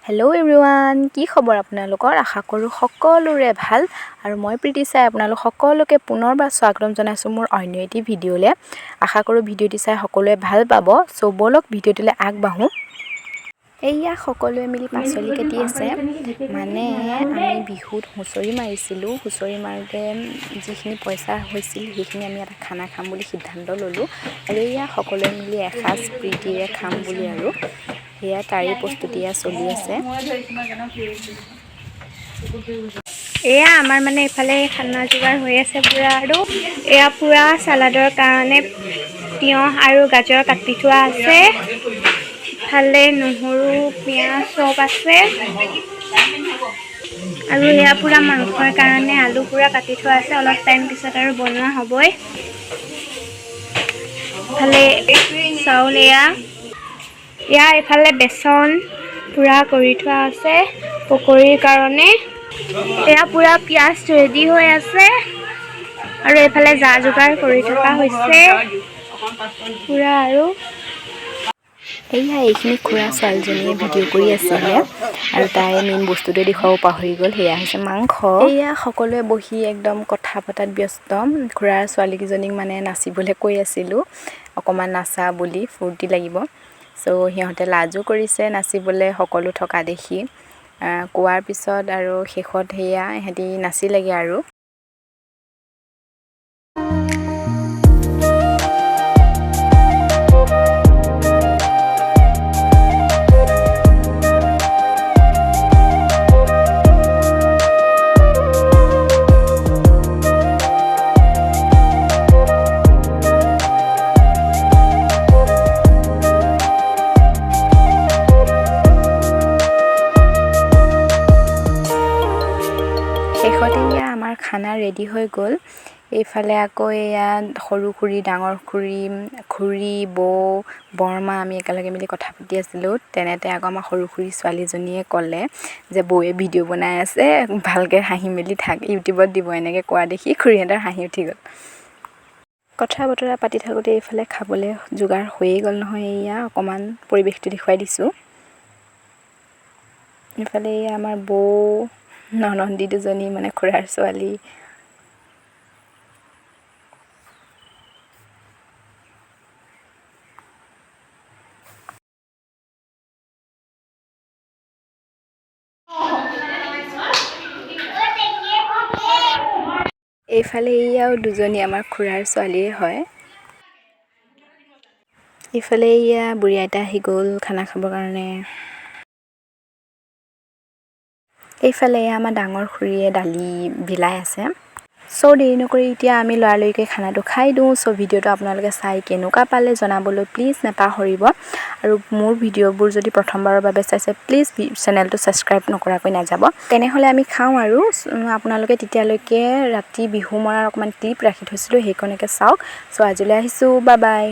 Hello' everyone, কি খবৰ আপোনালোকৰ? আশা কৰোঁ সকলোৰে ভাল আৰু মই প্ৰীতি চাই আপোনালোক সকলোকে পুনৰবাৰ স্বাগতম জনাইছোঁ মোৰ অন্য এটি ভিডিঅ'লৈ। আশা কৰোঁ ভিডিঅ'টি চাই সকলোৱে ভাল পাব। চ' ব'লক ভিডিঅ'টোলৈ আগবাঢ়োঁ। এয়া সকলোৱে মিলি পাচলি কাটি আছে। মানে আমি বিহুত হুঁচৰি মাৰিছিলোঁ। হুঁচৰি মাৰোঁতে যিখিনি পইচা হৈছিল সেইখিনি আমি এটা খানা খাম বুলি সিদ্ধান্ত ল'লোঁ আৰু এয়া সকলোৱে মিলি এসাঁজ প্ৰীতিৰে খাম বুলি আৰু সেয়া তাৰে প্ৰস্তুতিয়া চলি আছে। এয়া আমাৰ মানে এইফালে খানা যোগাৰ হৈ আছে পুৰা, আৰু এয়া পুৰা চালাডৰ কাৰণে তিয়ঁহ আৰু গাজৰ কাটি থোৱা আছে। ইফালে নহৰু পিঁয়াজ চব আছে আৰু এয়া পুৰা মাংসৰ কাৰণে আলু পুৰা কাটি থোৱা আছে। অলপ টাইম পিছত আৰু বনোৱা হ'বই। ইফালে চাউল এয়া এইফালে বেচন পুৰা কৰি থোৱা আছে পকৰীৰ কাৰণে। এয়া পুৰা পিঁয়াজ ৰেডি হৈ আছে আৰু এইফালে যা যোগাৰ কৰি থকা হৈছে পুৰা। আৰু এয়া এইখিনি খুৰা ছোৱালীজনীয়ে ভিডিঅ' কৰি আছিলে আৰু তাই মেইন বস্তুটো দেখুৱাব পাহৰি গ'ল। সেয়া হৈছে মাংস। এয়া সকলোৱে বহি একদম কথা পতাত ব্যস্ত। খুৰাৰ ছোৱালীকেইজনীক মানে নাচিবলৈ কৈ আছিলোঁ, অকণমান নাচা বুলি, ফূৰ্তি লাগিব। চ' সিহঁতে লাজো কৰিছে নাচিবলৈ সকলো থকা দেখি। কোৱাৰ পিছত আৰু শেষত সেয়া সিহঁতি নাচিলেগৈ আৰু। শেষতে এয়া আমাৰ খানা ৰেডি হৈ গ'ল। এইফালে আকৌ এয়া সৰু খুৰী, ডাঙৰ খুৰী, বৌ, বৰমা আমি একেলগে মিলি কথা পাতি আছিলোঁ। তেনেতে আকৌ আমাৰ সৰু খুৰী ছোৱালীজনীয়ে ক'লে যে বৌয়ে ভিডিঅ' বনাই আছে, ভালকৈ হাঁহি মেলি থাক, ইউটিউবত দিব। এনেকৈ কোৱা দেখি খুৰীহঁতৰ হাঁহি উঠি গ'ল। কথা বতৰা পাতি থাকোঁতে এইফালে খাবলৈ যোগাৰ হৈয়ে গ'ল নহয়। এয়া অকণমান পৰিৱেশটো দেখুৱাই দিছোঁ। এইফালে এয়া আমাৰ বৌ, ননন্দী দুজনী, মানে খুৰাৰ ছোৱালী। এইফালে এয়াও দুজনী আমাৰ খুৰাৰ ছোৱালীয়ে হয়। এইফালে এয়া বুঢ়ী আইতা আহি গ'ল খানা খাবৰ কাৰণে। এইফালে আমাৰ ডাঙৰ খুৰীয়ে দালি বিলাই আছে। চ' দেৰি নকৰি এতিয়া আমি লৰালৰিকৈ খানাটো খাই দিওঁ। চ' ভিডিঅ'টো আপোনালোকে চাই কেনেকুৱা পালে জনাবলৈ প্লিজ নাপাহৰিব। আৰু মোৰ ভিডিঅ'বোৰ যদি প্ৰথমবাৰৰ বাবে চাইছে প্লিজ চেনেলটো ছাবস্ক্ৰাইব নকৰাকৈ নাযাব। তেনেহ'লে আমি খাওঁ আৰু আপোনালোকে তেতিয়ালৈকে ৰাতি বিহু মৰাৰ অকণমান ক্লিপ ৰাখি থৈছিলোঁ, সেইকণকে চাওক। চ' আজিলৈ আহিছোঁ, বাই বাই।